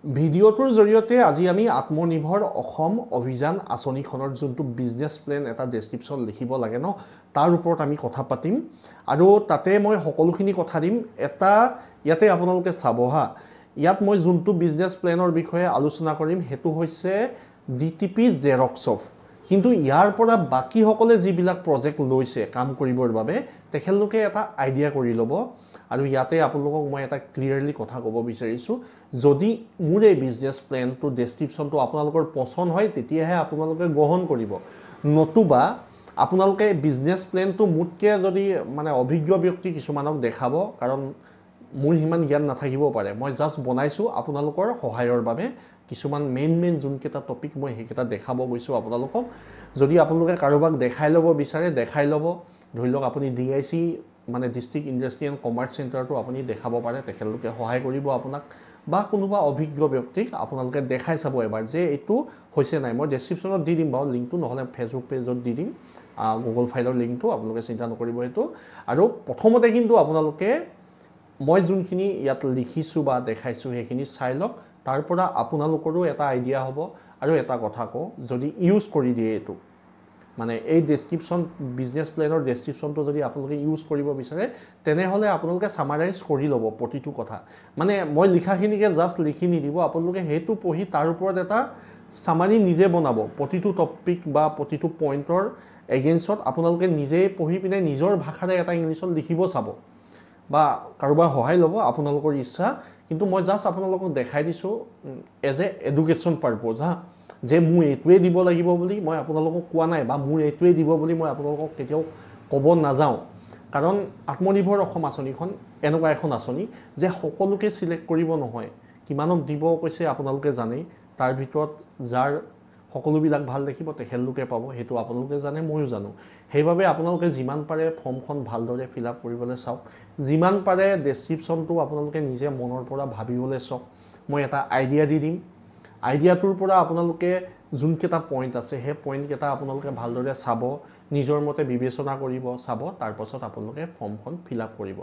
ভিডিঅ'টোৰ জৰিয়তে আজি আমি আত্মনিৰ্ভৰ অসম অভিযান আঁচনিখনৰ যোনটো বিজনেছ প্লেন এটা ডেছক্ৰিপশ্যন লিখিব লাগে ন তাৰ ওপৰত আমি কথা পাতিম আৰু তাতে মই সকলোখিনি কথা দিম এটা ইয়াতে আপোনালোকে চাব হা ইয়াত মই যোনটো বিজনেছ প্লেনৰ বিষয়ে আলোচনা কৰিম হেতু হৈছে ডিটিপি জেৰক্সফ কিন্তু ইয়াৰ পৰা বাকি সকলে যিবিলাক প্ৰজেক্ট লৈছে কাম কৰিবৰ বাবে তেখেতলোকে এটা আইডিয়া কৰি ল'ব আৰু ইয়াতে আপোনালোকক মই এটা ক্লিয়াৰলি কথা ক'ব বিচাৰিছো যদি মোৰ এই বিজনেছ প্লেনটো ডেছক্ৰিপশ্যনটো আপোনালোকৰ পছন্দ হয় তেতিয়াহে আপোনালোকে গ্ৰহণ কৰিব নতুবা আপোনালোকে বিজনেছ প্লেনটো মুটকে যদি মানে অভিজ্ঞ ব্যক্তি কিছুমানক দেখাব কাৰণ মোৰ হিমান জ্ঞান নাথাকিব পাৰে মই জাস্ট বনাইছো আপোনালোকৰ সহায়ৰ বাবে কিছুমান মেইন যোনকেইটা টপিক মই হেকেটা দেখাব গৈছো আপোনালোকক যদি আপোনালোকে কাৰোবাক দেখাই ল'ব বিচাৰে দেখাই ল'ব ধৰি লওক আপুনি ডিআইসি মানে ডিস্ট্ৰিক্ট ইন্ডাষ্ট্ৰি এণ্ড কমাৰ্চ চেণ্টাৰটো আপুনি দেখাব পাৰে তেখেতলোকে সহায় কৰিব আপোনাক বা কোনোবা অভিজ্ঞ ব্যক্তিক আপোনালোকে দেখাই চাব এবাৰ যে এইটো হৈছে নাই মই ডেছক্ৰিপশ্যনত দি দিম বাৰু লিংকটো নহলে ফেসবুক পেজত দি দিম গুগল ফাইলৰ লিংকটো আপোনালোকে চিন্তা নকৰিব এটো আৰু প্ৰথমতে কিন্তু আপোনালোকে মই যোনখিনি ইয়াত লিখিছো বা দেখাইছো হেখিনি চাই লওক তাৰ পৰা আপোনালোকৰো এটা আইডিয়া হ'ব আৰু এটা কথা কওঁ যদি ইউজ কৰি দিয়ে এটো মানে এই ডেছক্ৰিপশ্যন বিজনেছ প্লেনৰ ডেছক্ৰিপশ্যনটো যদি আপোনালোকে ইউজ কৰিব বিচাৰে তেনেহলে আপোনালোকে সামাৰাইজ কৰি ল'ব প্ৰতিটো কথা মানে মই লিখাখিনিকে জাস্ট লিখি নিদিব আপোনালোকে হেতু পঢ়ি তাৰ ওপৰত এটা সামাৰি নিজে বনাব প্ৰতিটো টপিক বা প্ৰতিটো পইণ্টৰ এগেইনষ্টত আপোনালোকে নিজে পঢ়ি পিনে নিজৰ ভাষাৰে এটা ইংলিছত লিখিব চাব বা কাৰোবাৰ সহায় ল'ব আপোনালোকৰ ইচ্ছা কিন্তু মই জাস্ট আপোনালোকক দেখাই দিছো এজ এ এডুকেশ্যন পাৰপজ হা যে মই এটোৱে দিব লাগিব বুলি মই আপোনালোকক কোৱা নাই বা মোৰ এটোৱে দিব বুলি মই আপোনালোকক কেতিয়াও ক'ব নাযাওঁ কাৰণ আত্মনিৰ্ভৰ অসম আঁচনিখন এনেকুৱা এখন আঁচনি যে সকলোকে সিলেক্ট কৰিব নহয় কিমানক দিব কৈছে আপোনালোকে জানে তাৰ ভিতৰত যাৰ সকলোবিলাক ভাল দেখিব তেখেতলোকে পাব হেতু আপোনালোকে জানে ময়ো জানো সেইভাবে আপোনালোকে যিমান পাৰে ফৰ্মখন ভালদৰে ফিল আপ কৰিবলৈ চাওক যিমান পাৰে ডেছক্ৰিপশ্যনটো আপোনালোকে নিজে মনৰ পৰা ভাবিবলৈ চাওক মই এটা আইডিয়া দি দিম আইডিয়াটোৰ পৰা আপোনালোকে যোনকেইটা পইণ্ট আছে সেই পইণ্ট কেইটা আপোনালোকে ভালদৰে চাব নিজৰ মতে বিবেচনা কৰিব চাব তাৰ পাছত আপোনালোকে ফৰ্মখন ফিল আপ কৰিব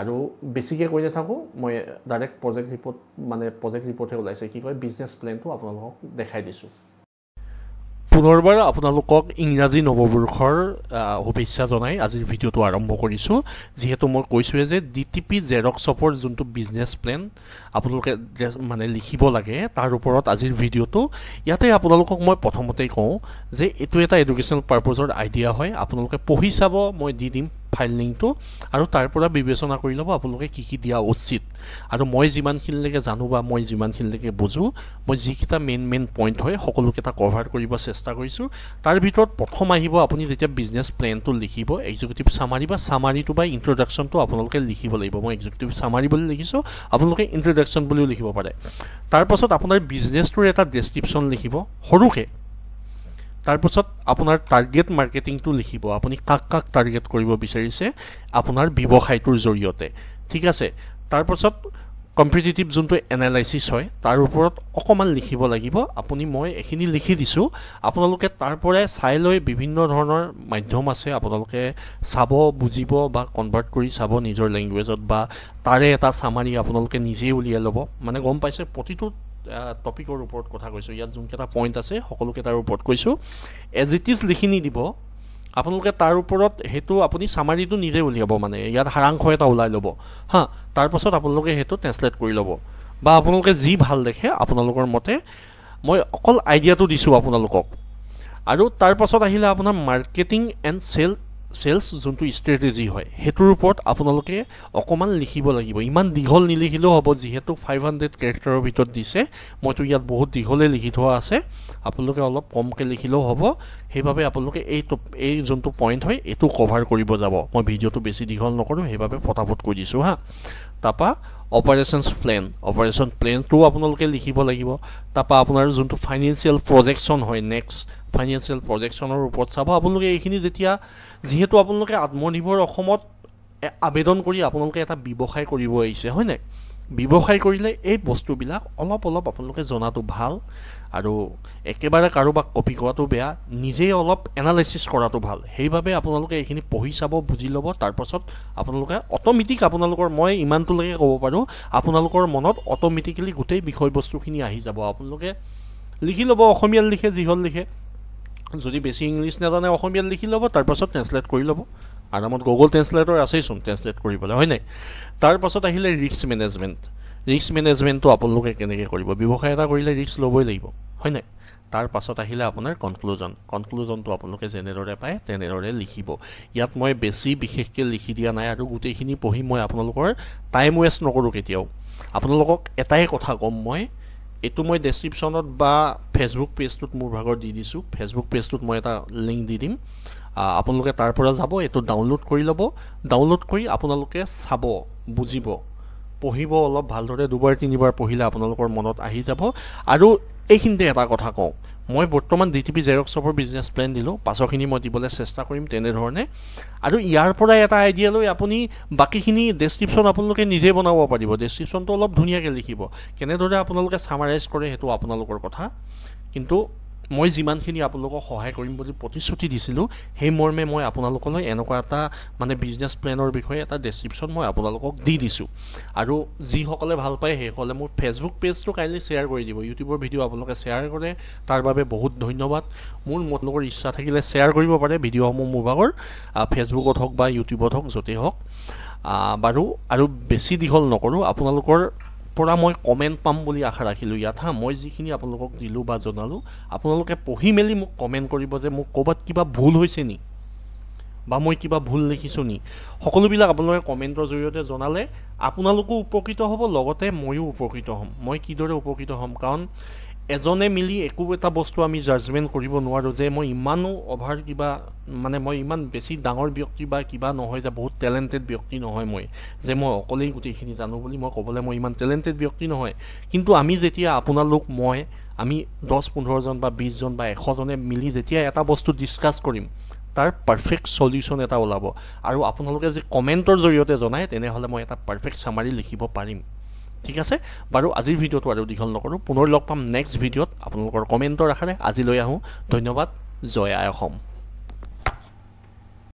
আৰু বেছিকৈ কৈ নাথাকো মই ডাইৰেক্ট প্ৰজেক্ট ৰিপৰ্ট মানে প্ৰজেক্ট ৰিপৰ্টে ওলাইছে কি কয় বিজনেছ প্লেনটো আপোনালোকক দেখাই দিছো পুনৰবাৰ আপোনালোকক ইংৰাজী নৱবৰ্ষৰ শুভেচ্ছা জনাই আজিৰ ভিডিঅ'টো আৰম্ভ কৰিছো যেহেতু মই কৈছোৱে যে ডিটিপি জেৰক্সফৰ যোনটো বিজনেছ প্লেন আপোনালোকে মানে লিখিব লাগে তাৰ ওপৰত আজিৰ ভিডিঅ'টো ইয়াতে আপোনালোকক মই প্ৰথমতেই কওঁ যে এটো এটা এডুকেশ্যনেল পাৰপজৰ আইডিয়া হয় আপোনালোকে পঢ়ি চাব মই দি দিম ফাইল লিংকটো আৰু তাৰ পৰা বিবেচনা কৰি ল'ব আপোনালোকে কি দিয়া উচিত আৰু মই যিমানখিনিলৈকে জানো বা মই যিমানখিনিলৈকে বুজো মই যিকিটা মেইন পইণ্ট হয় সকলোকেইটা কভাৰ কৰিব চেষ্টা কৰিছো তাৰ ভিতৰত প্ৰথম আহিব আপুনি যেতিয়া বিজনেছ প্লেনটো লিখিব এক্সিকিউটিভ সামাৰি বা সামাৰিটো বা ইন্ট্ৰডাকচনটো আপোনালোকে লিখিব লাগিব মই এক্সিকিউটিভ সামাৰি বুলি লিখিছো আপোনালোকে ইন্ট্ৰডাকচন বুলিও লিখিব পাৰে তাৰ পাছত আপোনাৰ বিজনেছটোৰ এটা ডেছক্ৰিপশ্যন লিখিব সৰুকে তাৰ পাছত আপোনাৰ টাৰ্গেট মাৰ্কেটিংটো লিখিব আপুনি কাক টাৰ্গেট কৰিব বিচাৰিছে আপোনাৰ ব্যৱসায়টোৰ জৰিয়তে ঠিক আছে তাৰ পাছত কম্পিটিটিভ যোনটো এনালাইসিস হয় তাৰ ওপৰত অকমান লিখিব লাগিব আপুনি মই এখিনি লিখি দিছো আপোনালোকে তাৰ পৰা চাই লৈ বিভিন্ন ধৰণৰ মাধ্যম আছে আপোনালোকে চাব বুজিব বা কনভাৰ্ট কৰি চাব নিজৰ ল্যাঙ্গুৱেজত বা তাৰে এটা সামাৰি আপোনালোকে নিজে উলিয়াই ল'ব মানে গম পাইছে প্ৰতিটো টপিকৰ ওপৰত কথা কৈছো ইয়াত যোনকেটা পইণ্ট আছে সকলোকেটাৰ ওপৰত কৈছো এজ ইট ইজ লিখি নি দিব আপোনালোকে তাৰ ওপৰত হেতু আপুনি সামাৰিটো নিজে উলিয়াব মানে ইয়াত হাৰাংশ এটা ওলাই ল'ব হা তাৰ পাছত আপোনালোকে হেতু ট্ৰান্সলেট কৰি ল'ব বা আপোনালোকে যি ভাল দেখে আপোনালোকৰ মতে মই অকল আইডিয়াটো দিছো আপোনালোকক আৰু তাৰ পাছত আহিলে আপোনাৰ মাৰ্কেটিং এণ্ড সেলস যোনটো ষ্ট্ৰেটেজি হয় হেতুৰ ওপৰত আপোনালোকে অকমান লিখিব লাগিব ইমান দীঘল নিলিখিলেও হ'ব যেহেতু 500 ক্যাৰেক্টাৰৰ ভিতৰত দিছে মইতো ইয়াত বহুত দীঘলে লিখি থোৱা আছে আপোনালোকে অলপ কমকে লিখিলেও হ'ব হেইভাবে আপোনালোকে এই যোনটো পইণ্ট হয় এটো কভাৰ কৰিব যাব মই ভিডিঅ'টো বেছি দীঘল নকৰো হেইভাবে ফটাফট কৈ দিছো হা তাপা অপাৰেশনস অপাৰেশন প্লেনটো আপোনালোকে লিখিব লাগিব তাপা আপোনাৰ যোনটো ফাইনান্সিয়াল প্ৰজেকচন হয় নেক্সট ফাইনান্সিয়াল প্ৰজেকচনৰ ওপৰত চাব আপোনালোকে এইখিনি যেতিয়া যেহেতু আপোনালোকে আত্মনিৰ্ভৰ অসমত আবেদন কৰি আপোনালোকে এটা ব্যৱসায় কৰিব আহিছে হয় নাই ব্যৱসায় কৰিলে এই বস্তুবিলাক অলপ অলপ আপোনালোকে জনাটো ভাল আৰু একেবাৰে কাৰোবাক কপি কৰাটো বেয়া নিজেই অলপ এনালাইচিছ কৰাটো ভাল সেইভাবে আপোনালোকে এইখিনি পঢ়ি চাব বুজি ল'ব তাৰপাছত আপোনালোকে অটোমেটিক আপোনালোকৰ মই ইমানটোলৈকে ক'ব পাৰোঁ আপোনালোকৰ মনত অটোমেটিক্যালি গোটেই বিষয়বস্তুখিনি আহি যাব আপোনালোকে লিখি ল'ব অসমীয়াত লিখে যিহল লিখে যদি বেছি ইংলিছ নাজানে অসমীয়াত লিখি ল'ব তাৰপাছত ট্ৰেন্সলেট কৰি ল'ব আৰামত গুগল ট্ৰেন্সলেটৰ আছেইচোন ট্ৰেন্সলেট কৰিবলৈ হয় নাই তাৰপাছত আহিলে ৰিস্ক মেনেজমেণ্টটো আপোনালোকে কেনেকৈ কৰিব ব্যৱসায় এটা কৰিলে ৰিস্ক ল'বই লাগিব হয় নাই তাৰপাছত আহিলে আপোনাৰ কনক্লুজনটো আপোনালোকে যেনেদৰে পায় তেনেদৰে লিখিব ইয়াত মই বেছি বিশেষকৈ লিখি দিয়া নাই আৰু গোটেইখিনি পঢ়ি মই আপোনালোকৰ টাইম ৱেষ্ট নকৰোঁ কেতিয়াও আপোনালোকক এটাই কথা ক'ম মই এইটো মই ডেছক্ৰিপশ্যনত বা ফেচবুক পেজটোত মোৰ ভাগৰ দি দিছোঁ ফেচবুক পেজটোত মই এটা লিংক দি দিম আপোনালোকে তাৰ পৰা যাব এইটো ডাউনলোড কৰি ল'ব ডাউনলোড কৰি আপোনালোকে চাব বুজিব পঢ়িব অলপ ভালদৰে দুবাৰ তিনিবাৰ পঢ়িলে আপোনালোকৰ মনত আহি যাব আৰু এইখিনিতে এটা কথা কওঁ মই বৰ্তমান ডিটিপি জেৰক্স শ্বপৰ বিজনেছ প্লেন দিলোঁ পাছৰখিনি মই দিবলৈ চেষ্টা কৰিম তেনেধৰণে আৰু ইয়াৰ পৰাই এটা আইডিয়া লৈ আপুনি বাকীখিনি ডেছক্ৰিপশ্যন আপোনালোকে নিজে বনাব পাৰিব ডেছক্ৰিপশ্যনটো অলপ ধুনীয়াকৈ লিখিব কেনেদৰে আপোনালোকে ছামাৰাইজ কৰে সেইটো আপোনালোকৰ কথা কিন্তু মই যিমানখিনি আপোনালোকক সহায় কৰিম বুলি প্ৰতিশ্ৰুতি দিছিলোঁ সেই মৰ্মে মই আপোনালোকলৈ এনেকুৱা এটা মানে বিজনেছ প্লেনৰ বিষয়ে এটা ডেছক্ৰিপশ্যন মই আপোনালোকক দি দিছোঁ আৰু যিসকলে ভাল পায় সেইসকলে মোৰ ফেচবুক পেজটো কাইণ্ডলি শ্বেয়াৰ কৰি দিব ইউটিউবৰ ভিডিঅ' আপোনালোকে শ্বেয়াৰ কৰে তাৰ বাবে বহুত ধন্যবাদ মোৰ আপোনালোকৰ ইচ্ছা থাকিলে শ্বেয়াৰ কৰিব পাৰে ভিডিঅ'সমূহ মোৰ ভাগৰ ফেচবুকত হওক বা ইউটিউবত হওক য'তেই হওক বাৰু আৰু বেছি দীঘল নকৰোঁ আপোনালোকৰ পৰা মই কমেণ্ট পাম বুলি আশা ৰাখিলোঁ ইয়াত মই যিখিনি আপোনালোকক দিলোঁ বা জনালোঁ আপোনালোকে পঢ়ি মেলি মোক কমেণ্ট কৰিব যে মোক ক'ৰবাত কিবা ভুল হৈছে নি বা মই কিবা ভুল লিখিছোঁ নি সকলোবিলাক আপোনালোকে কমেণ্টৰ জৰিয়তে জনালে আপোনালোকো উপকৃত হ'ব লগতে ময়ো উপকৃত হ'ম মই কিদৰে উপকৃত হ'ম কাৰণ এজনে মিলি একো এটা বস্তু আমি জাজমেণ্ট কৰিব নোৱাৰোঁ যে মই ইমানো অভাৰ কিবা মানে মই ইমান বেছি ডাঙৰ ব্যক্তি বা কিবা নহয় যে বহুত টেলেণ্টেড ব্যক্তি নহয় মই যে মই অকলেই গোটেইখিনি জানো বুলি মই ক'বলৈ মই ইমান টেলেণ্টেড ব্যক্তি নহয় কিন্তু আমি যেতিয়া আপোনালোক মই আমি 10-15জন বা 20জন বা 100জনে মিলি যেতিয়া এটা বস্তু ডিছকাছ কৰিম তাৰ পাৰফেক্ট সলিউশ্যন এটা ওলাব আৰু আপোনালোকে যে কমেণ্টৰ জৰিয়তে জনায় তেনেহ'লে মই এটা পাৰফেক্ট ছামাৰী লিখিব পাৰিম ঠিক আছে বাৰু আজিৰ ভিডিঅ'টো আৰু দীঘল নকৰোঁ পুনৰ লগ পাম নেক্সট ভিডিঅ'ত আপোনালোকৰ কমেণ্টৰ আশাৰে আজিলৈ আহোঁ ধন্যবাদ জয় আই অসম